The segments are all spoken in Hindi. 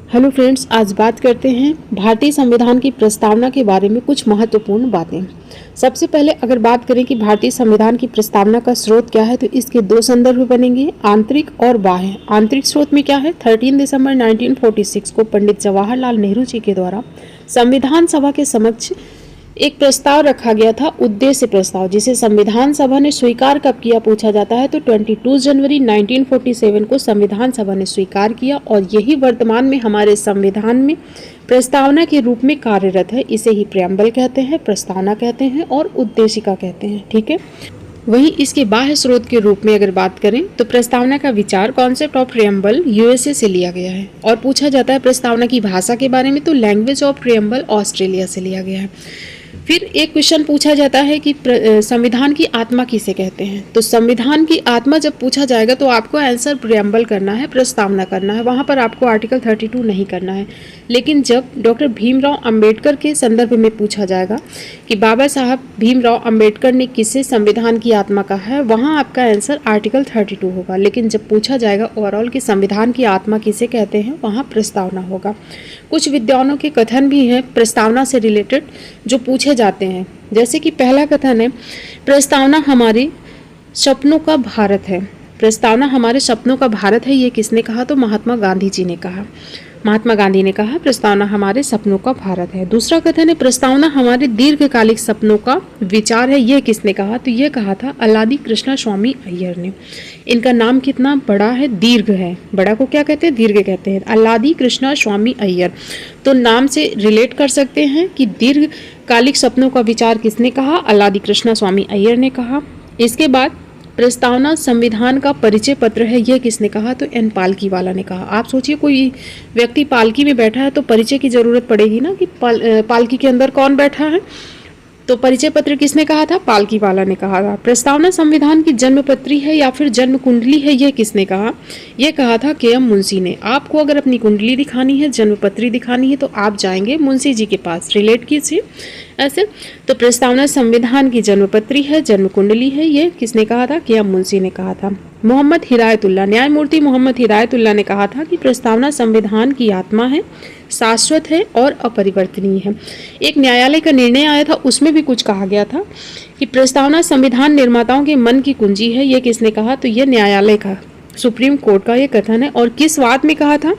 हेलो फ्रेंड्स, आज बात करते हैं भारतीय संविधान की प्रस्तावना के बारे में कुछ महत्वपूर्ण बातें। सबसे पहले अगर बात करें कि भारतीय संविधान की प्रस्तावना का स्रोत क्या है, तो इसके दो संदर्भ बनेंगे, आंतरिक और बाह्य। आंतरिक स्रोत में क्या है, 13 दिसंबर 1946 को पंडित जवाहरलाल नेहरू जी के द्वारा संविधान सभा के समक्ष एक प्रस्ताव रखा गया था, उद्देश्य प्रस्ताव, जिसे संविधान सभा ने स्वीकार कब किया पूछा जाता है तो 22 जनवरी 1947 को संविधान सभा ने स्वीकार किया और यही वर्तमान में हमारे संविधान में प्रस्तावना के रूप में कार्यरत है। इसे ही प्रेम्बल कहते हैं, प्रस्तावना कहते हैं और उद्देशिका कहते हैं। ठीक है। वहीं इसके बाह्य स्रोत के रूप में अगर बात करें तो प्रस्तावना का विचार कॉन्सेप्ट ऑफ प्रियम्बल यूएसए से लिया गया है और पूछा जाता है प्रस्तावना की भाषा के बारे में तो लैंग्वेज ऑफ प्रियम्बल ऑस्ट्रेलिया से लिया गया है। फिर एक क्वेश्चन पूछा जाता है कि संविधान की आत्मा किसे कहते हैं, तो संविधान की आत्मा जब पूछा जाएगा तो आपको आंसर प्रियम्बल करना है, प्रस्तावना करना है, वहाँ पर आपको आर्टिकल 32 नहीं करना है। लेकिन जब डॉक्टर भीमराव अंबेडकर के संदर्भ में पूछा जाएगा कि बाबा साहब भीमराव अंबेडकर ने किसे संविधान की आत्मा कहा है, वहाँ आपका आंसर आर्टिकल 32 होगा। लेकिन जब पूछा जाएगा ओवरऑल कि संविधान की आत्मा किसे कहते हैं, वहाँ प्रस्तावना होगा। कुछ विद्वानों के कथन भी हैं प्रस्तावना से रिलेटेड जो पूछे जाते हैं, जैसे कि पहला कथन है, प्रस्तावना हमारे सपनों का भारत है। प्रस्तावना हमारे सपनों का भारत है, ये किसने कहा, तो महात्मा गांधी जी ने कहा। महात्मा गांधी ने कहा प्रस्तावना हमारे सपनों का भारत है। दूसरा कथन है, प्रस्तावना हमारे दीर्घकालिक सपनों का विचार है, ये किसने कहा, तो ये कहा था अल्लादी कृष्णा स्वामी अय्यर ने। इनका नाम कितना बड़ा है, दीर्घ है, बड़ा को क्या कहते हैं, दीर्घ कहते हैं। अल्लादी कृष्णा स्वामी अय्यर, तो नाम से रिलेट कर सकते हैं कि दीर्घकालिक सपनों का विचार किसने कहा, अल्लादी कृष्णा स्वामी अय्यर ने कहा। इसके बाद प्रस्तावना संविधान का परिचय पत्र है, यह किसने कहा, तो एन पालकीवाला ने कहा। आप सोचिए कोई व्यक्ति पालकी में बैठा है तो परिचय की जरूरत पड़ेगी ना कि पालकी के अंदर कौन बैठा है, तो परिचय पत्र किसने कहा था, पालकीवाला ने कहा था। प्रस्तावना संविधान की जन्मपत्री है या फिर जन्म कुंडली है, यह किसने कहा, यह कहा था के एम मुंशी ने। आपको अगर अपनी कुंडली दिखानी है, जन्मपत्री दिखानी है तो आप जाएंगे मुंशी जी के पास, रिलेट कीजिए ऐसे। तो प्रस्तावना संविधान की जन्मपत्री है, जन्म कुंडली है, ये किसने कहा था, के एम मुंशी ने कहा था। मोहम्मद हिदायतुल्लाह, न्यायमूर्ति मोहम्मद हिदायतुल्लाह ने कहा था कि प्रस्तावना संविधान की आत्मा है, शाश्वत है और अपरिवर्तनीय है। एक न्यायालय का निर्णय आया था, उसमें भी कुछ कहा गया था कि प्रस्तावना संविधान निर्माताओं के मन की कुंजी है, ये किसने कहा, तो ये न्यायालय का, सुप्रीम कोर्ट का ये कथन है। और किस वाद में कहा था,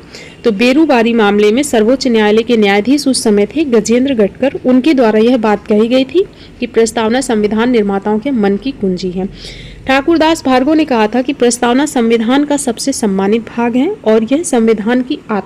तो बेरूबारी मामले में सर्वोच्च न्यायालय के न्यायाधीश उस समय थे गजेंद्र गटकर, उनके द्वारा यह बात कही गई थी कि प्रस्तावना संविधान निर्माताओं के मन की कुंजी है। ठाकुरदास भार्गव ने कहा था कि प्रस्तावना संविधान का सबसे सम्मानित भाग है और यह संविधान की